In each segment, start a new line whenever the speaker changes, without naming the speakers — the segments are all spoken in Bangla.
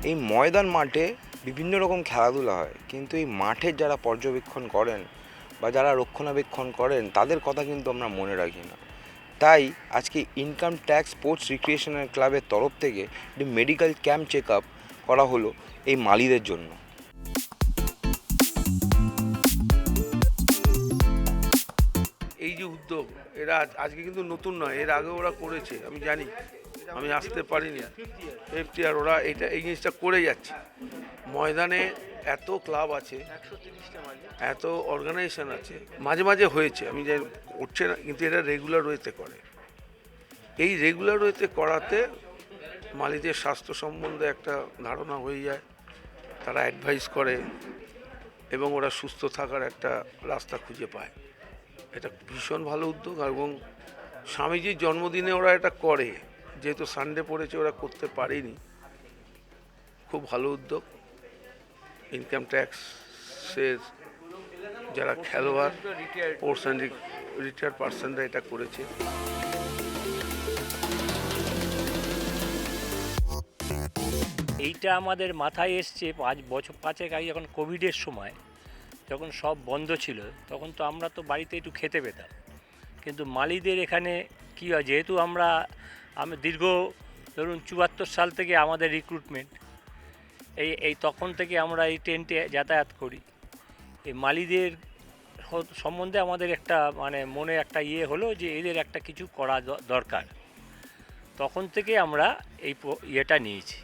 এই ময়দান মাঠে বিভিন্ন রকম খেলাধুলা হয়, কিন্তু এই মাঠের যারা পর্যবেক্ষণ করেন বা যারা রক্ষণাবেক্ষণ করেন তাদের কথা কিন্তু আমরা মনে রাখি না। তাই আজকে ইনকাম ট্যাক্স স্পোর্টস রিক্রিয়েশনাল ক্লাবের তরফ থেকে একটি মেডিকেল ক্যাম্প চেক আপ করা হলো এই মালিদের জন্য।
এই যে উদ্যোগ, এরা আজকে কিন্তু নতুন নয়, এর আগে ওরা করেছে, আমি জানি, আমি আসতে পারিনি। ফিফথ ইয়ার ওরা এই জিনিসটা করে যাচ্ছে। ময়দানে এত ক্লাব আছে, এত অর্গানাইজেশন আছে, মাঝে মাঝে হয়েছে, আমি জানি করছে না, কিন্তু এরা রেগুলার ওয়েতে করে। এই রেগুলার ওয়েতে করাতে মালিদের স্বাস্থ্য সম্বন্ধে একটা ধারণা হয়ে যায়, তারা অ্যাডভাইস করে এবং ওরা সুস্থ থাকার একটা রাস্তা খুঁজে পায়। এটা ভীষণ ভালো উদ্যোগ। এবং স্বামীজির জন্মদিনে ওরা এটা করে, যেহেতু সানডে পড়েছে ওরা করতে পারেনি। খুব ভালো উদ্যোগ। ইনকাম ট্যাক্সের যারা খেলোয়াড়, স্পোর্টস অ্যান্ড রিটায়ার্ড পার্সনরা এটা করেছে।
এইটা আমাদের মাথায় এসছে 5 বছর 5 আগে, যখন কোভিডের সময়, যখন সব বন্ধ ছিল, তখন তো আমরা তো বাড়িতে একটু খেতে পেতাম। কিন্তু মালিদের এখানে কী হয়, যেহেতু আমি দীর্ঘ ধরুন 74 সাল থেকে আমাদের রিক্রুটমেন্ট, এই তখন থেকে আমরা এই টেন্টে যাতায়াত করি। এই মালিদের সম্বন্ধে আমাদের একটা মনে একটা হলো যে এদের একটা কিছু করা দরকার। তখন থেকে আমরা এই ইয়েটা নিয়েছি।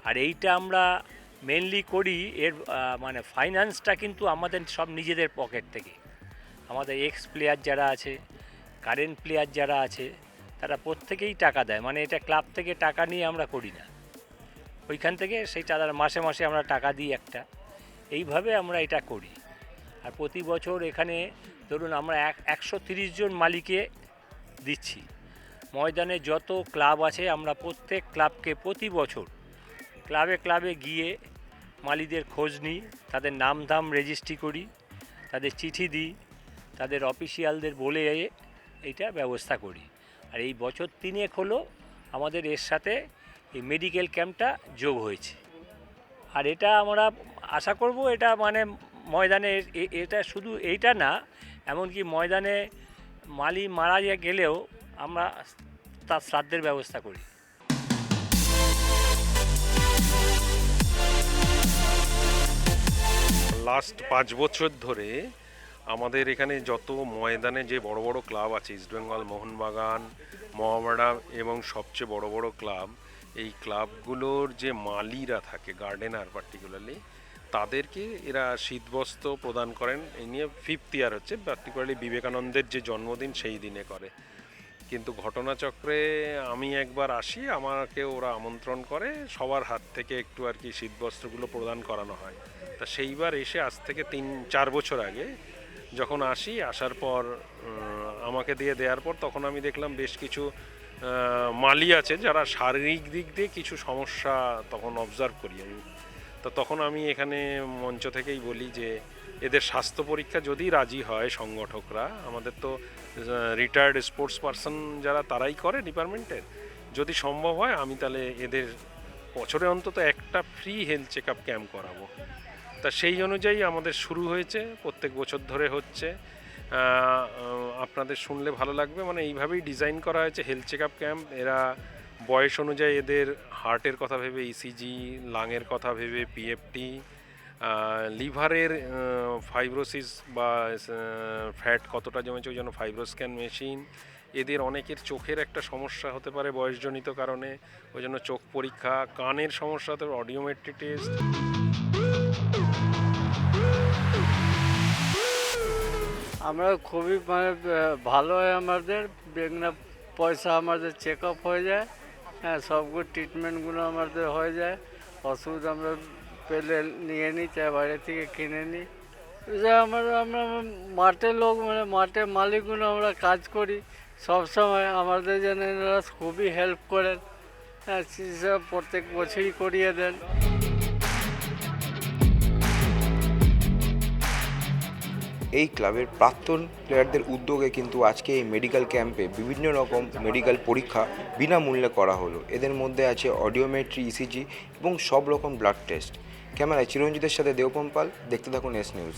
আর এইটা আমরা মেনলি করি, এর ফাইন্যান্সটা কিন্তু আমাদের সব নিজেদের পকেট থেকে। আমাদের এক্স প্লেয়ার যারা আছে, কারেন্ট প্লেয়ার যারা আছে, তারা প্রত্যেকেই টাকা দেয়। এটা ক্লাব থেকে টাকা নিয়ে আমরা করি না, ওইখান থেকে সেইটা মাসে মাসে আমরা টাকা দিই একটা। এইভাবে আমরা এটা করি। আর প্রতি বছর এখানে ধরুন আমরা 130 জন মালিকে দিচ্ছি। ময়দানে যত ক্লাব আছে, আমরা প্রত্যেক ক্লাবকে প্রতি বছর ক্লাবে ক্লাবে গিয়ে মালিদের খোঁজ নিই, তাদের নাম ধাম রেজিস্ট্রি করি, তাদের চিঠি দিই, তাদের অফিসিয়ালদের বলে এইটা ব্যবস্থা করি। আর এই বছর 3 হলো আমাদের এর সাথে এই মেডিকেল ক্যাম্পটা যোগ হয়েছে। আর এটা আমরা আশা করব, এটা ময়দানে এটা শুধু এইটা না, এমনকি ময়দানে মালি মারা গেলেও আমরা তার শ্রাদ্ধের ব্যবস্থা করি।
লাস্ট 5 বছর ধরে আমাদের এখানে যত ময়দানে যে বড় বড় ক্লাব আছে, ইস্টবেঙ্গল, মোহনবাগান, মোহামেডান এবং সবচেয়ে বড় বড় ক্লাব, এই ক্লাবগুলোর যে মালিরা থাকে, গার্ডেনার পার্টিকুলারলি, তাদেরকে এরা শীতবস্ত্র প্রদান করেন। এই নিয়ে 5th ইয়ার হচ্ছে, পার্টিকুলারলি বিবেকানন্দের যে জন্মদিন সেই দিনে করে। কিন্তু ঘটনাচক্রে আমি একবার আসি, আমাকে ওরা আমন্ত্রণ করে, সবার হাত থেকে একটু আর কি শীতবস্ত্রগুলো প্রদান করানো হয়। তা সেইবার এসে আজ থেকে 3-4 বছর আগে যখন আসার পর আমাকে দেওয়ার পর, তখন আমি দেখলাম বেশ কিছু মালি আছে যারা শারীরিক দিক দিয়ে কিছু সমস্যা তখন অবজার্ভ করি আমি। তো তখন আমি এখানে মঞ্চ থেকেই বলি যে এদের স্বাস্থ্য পরীক্ষা যদি রাজি হয় সংগঠকরা, আমাদের তো রিটায়ার্ড স্পোর্টস পারসন যারা, তারাই করে ডিপার্টমেন্টের, যদি সম্ভব হয় আমি তাহলে এদের বছরে অন্তত একটা free health check up camp করাবো। তা সেই অনুযায়ী আমাদের শুরু হয়েছে, প্রত্যেক বছর ধরে হচ্ছে। আপনাদের শুনলে ভালো লাগবে, এইভাবেই ডিজাইন করা হয়েছে হেলথ চেক আপ ক্যাম্প। এরা বয়স অনুযায়ী এদের হার্টের কথা ভেবে ইসিজি, লাংয়ের কথা ভেবে পিএফটি, লিভারের ফাইব্রোসিস বা ফ্যাট কতটা জমেছে ওই জন্য ফাইব্রোস্ক্যান মেশিন, এদের অনেকের চোখের একটা সমস্যা হতে পারে বয়সজনিত কারণে, ওই জন্য চোখ পরীক্ষা, কানের সমস্যা হতে পারে অডিওমেট্রি টেস্ট।
আমরা খুবই ভালো হয়, আমাদের বিনা পয়সা আমাদের চেক আপ হয়ে যায়। হ্যাঁ, সবগুলো ট্রিটমেন্টগুলো আমাদের হয়ে যায়। ওষুধ আমরা পেলে নিয়ে নিই, চাই বাইরে থেকে কিনে নিই। যে আমরা মাঠের লোক, মাঠের মালিকগুলো আমরা কাজ করি সবসময়, আমাদের যেন এনারা খুবই হেল্প করেন। হ্যাঁ, চিকিৎসা প্রত্যেক বছরই করিয়ে দেন।
এই ক্লাবের প্রাক্তন প্লেয়ারদের উদ্যোগে কিন্তু আজকে এই মেডিকেল ক্যাম্পে বিভিন্ন রকম মেডিকেল পরীক্ষা বিনামূল্যে করা হলো। এদের মধ্যে আছে অডিওমেট্রি, ইসিজি এবং সব রকম ব্লাড টেস্ট। ক্যামেরায় চিরঞ্জিতের সাথে দেবপম পাল, দেখতে থাকুন এস নিউজ।